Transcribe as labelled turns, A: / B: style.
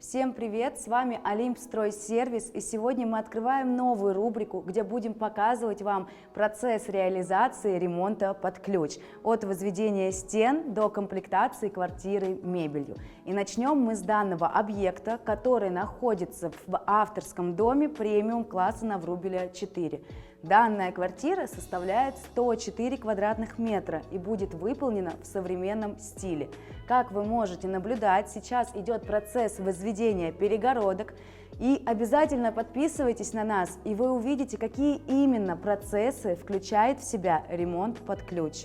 A: Всем привет! С вами Олимпстройсервис, и сегодня мы открываем новую рубрику, где будем показывать вам процесс реализации ремонта под ключ, от возведения стен до комплектации квартиры мебелью. И начнем мы с данного объекта, который находится в авторском доме премиум класса на Врубеля 4. Данная квартира составляет 104 квадратных метра и будет выполнена в современном стиле. Как вы можете наблюдать, сейчас идет процесс возведения перегородок. И обязательно подписывайтесь на нас, и вы увидите, какие именно процессы включает в себя ремонт под ключ.